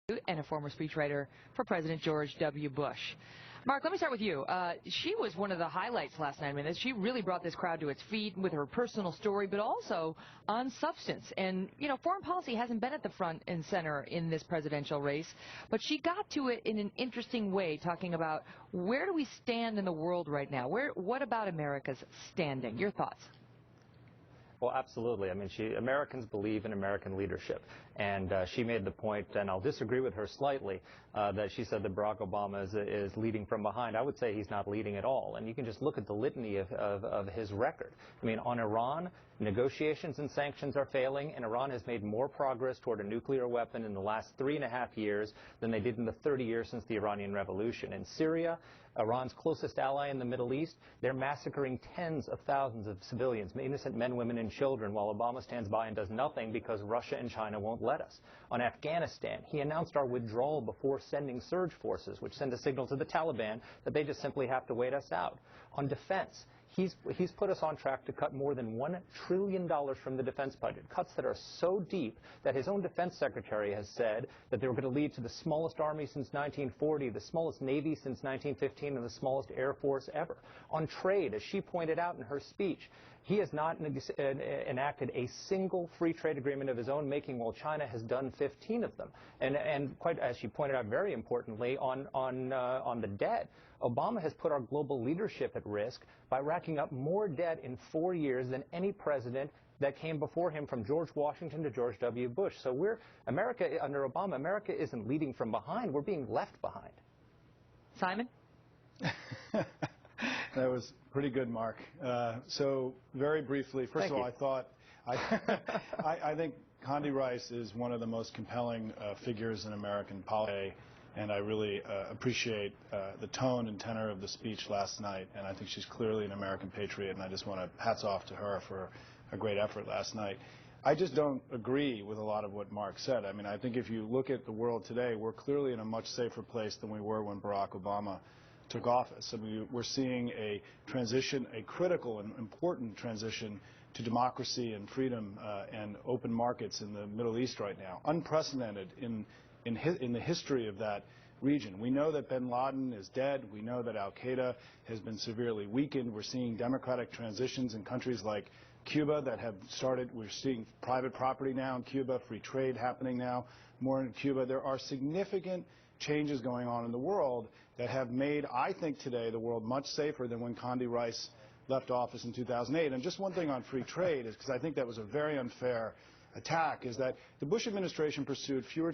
and a former speechwriter for President George W. Bush. Mark, let me start with you. She was one of the highlights last night. I mean, she really brought this crowd to its feet with her personal story, but also on substance. And, you know, foreign policy hasn't been at the front and center in this presidential race, but she got to it in an interesting way, talking about where do we stand in the world right now? What about America's standing? Your thoughts? Well, absolutely. I mean, Americans believe in American leadership. And she made the point, and I'll disagree with her slightly, that she said that Barack Obama is leading from behind. I would say he's not leading at all. And you can just look at the litany of his record. I mean, on Iran, negotiations and sanctions are failing, and Iran has made more progress toward a nuclear weapon in the last 3.5 years than they did in the 30 years since the Iranian Revolution. In Syria, Iran's closest ally in the Middle East, they're massacring tens of thousands of civilians, innocent men, women, and children, while Obama stands by and does nothing because Russia and China won't let us. On Afghanistan, he announced our withdrawal before sending surge forces, which send a signal to the Taliban that they just simply have to wait us out. On defense, he's put us on track to cut more than $1 trillion from the defense budget, cuts that are so deep that his own defense secretary has said that they were going to lead to the smallest army since 1940, the smallest navy since 1915, and the smallest air force ever. On trade, as she pointed out in her speech, he has not enacted a single free trade agreement of his own making, while China has done 15 of them. And quite as she pointed out, very importantly, on the debt, Obama has put our global leadership at risk by racking up more debt in 4 years than any president that came before him, from George Washington to George W. Bush. So America, under Obama, America isn't leading from behind. We're being left behind. Simon? That was pretty good, Mark. So very briefly, first of all, I think Condi Rice is one of the most compelling figures in American politics, and I really appreciate the tone and tenor of the speech last night, and I think she's clearly an American patriot, and I just want to hats off to her for a great effort last night. I just don't agree with a lot of what Mark said. I mean, I think if you look at the world today, we're clearly in a much safer place than we were when Barack Obama took office. I mean, we're seeing a transition, a critical and important transition to democracy and freedom and open markets in the Middle East right now, unprecedented in the history of that region. We know that bin Laden is dead. We know that al-Qaeda has been severely weakened. We're seeing democratic transitions in countries like Cuba that have started. We're seeing private property now in Cuba, free trade happening now more in Cuba. There are significant changes going on in the world that have made, I think, today the world much safer than when Condi Rice left office in 2008. And just one thing on free trade is, because I think that was a very unfair attack, is that the Bush administration pursued fewer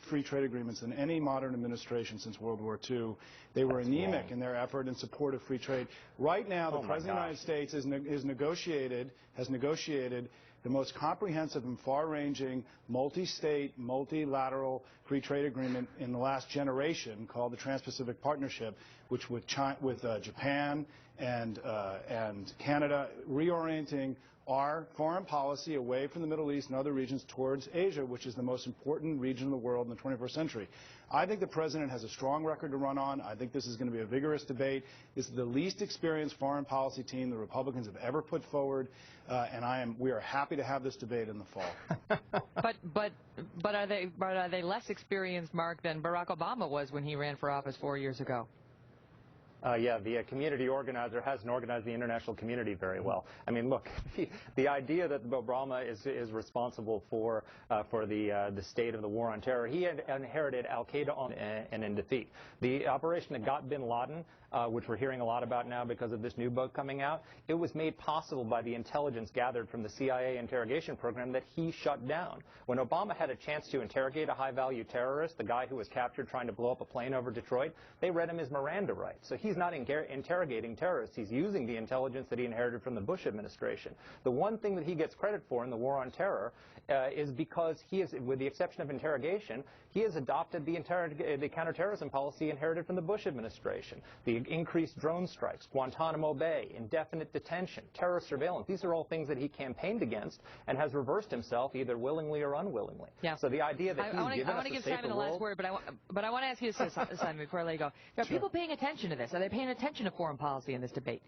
free trade agreements than any modern administration since World War II. They were anemic in their effort in support of free trade. Right now, the President of the United States has negotiated the most comprehensive and far-ranging multi-state, multilateral free trade agreement in the last generation, called the Trans-Pacific Partnership, which with Japan and Canada, reorienting our foreign policy away from the Middle East and other regions towards Asia, which is the most important region of the world in the 21st century. I think the President has a strong record to run on. I think this is going to be a vigorous debate. This is the least experienced foreign policy team the Republicans have ever put forward, and we are happy to have this debate in the fall. But are they less experienced, Mark, than Barack Obama was when he ran for office 4 years ago? Yeah, the community organizer hasn't organized the international community very well. I mean, look, the idea that Obama is responsible for the state of the war on terror, he had inherited al-Qaeda and in defeat. The operation that got bin Laden, which we're hearing a lot about now because of this new book coming out, it was made possible by the intelligence gathered from the CIA interrogation program that he shut down. When Obama had a chance to interrogate a high-value terrorist, the guy who was captured trying to blow up a plane over Detroit, they read him his Miranda rights. So he's not interrogating terrorists. He's using the intelligence that he inherited from the Bush administration. The one thing that he gets credit for in the war on terror is because he is, with the exception of interrogation, he has adopted the counterterrorism policy inherited from the Bush administration. The increased drone strikes, Guantanamo Bay, indefinite detention, terror surveillance. These are all things that he campampained against and has reversed himself either willingly or unwillingly. Yeah. So the idea that I want to give Simon the last word, but I want to ask you this, Simon, before I let you go. Are people paying attention to this? Are they paying attention to foreign policy in this debate?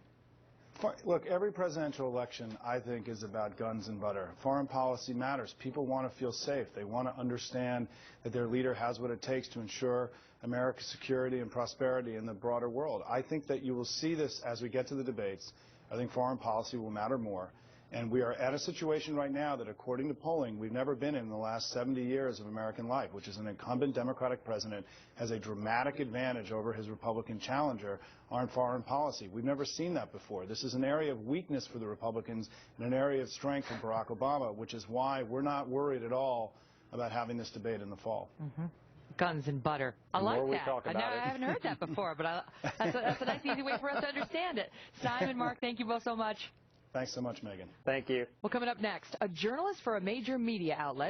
Look, every presidential election, I think, is about guns and butter. Foreign policy matters. People want to feel safe. They want to understand that their leader has what it takes to ensure America's security and prosperity in the broader world. I think that you will see this as we get to the debates. I think foreign policy will matter more. And we are at a situation right now that, according to polling, we've never been in the last 70 years of American life, which is an incumbent Democratic president has a dramatic advantage over his Republican challenger on foreign policy. We've never seen that before. This is an area of weakness for the Republicans and an area of strength for Barack Obama, which is why we're not worried at all about having this debate in the fall. Mm-hmm. Guns and butter. I like that. I haven't heard that before, but that's a nice, easy way for us to understand it. Simon, Mark, thank you both so much. Thanks so much, Megyn. Thank you. Well, coming up next, a journalist for a major media outlet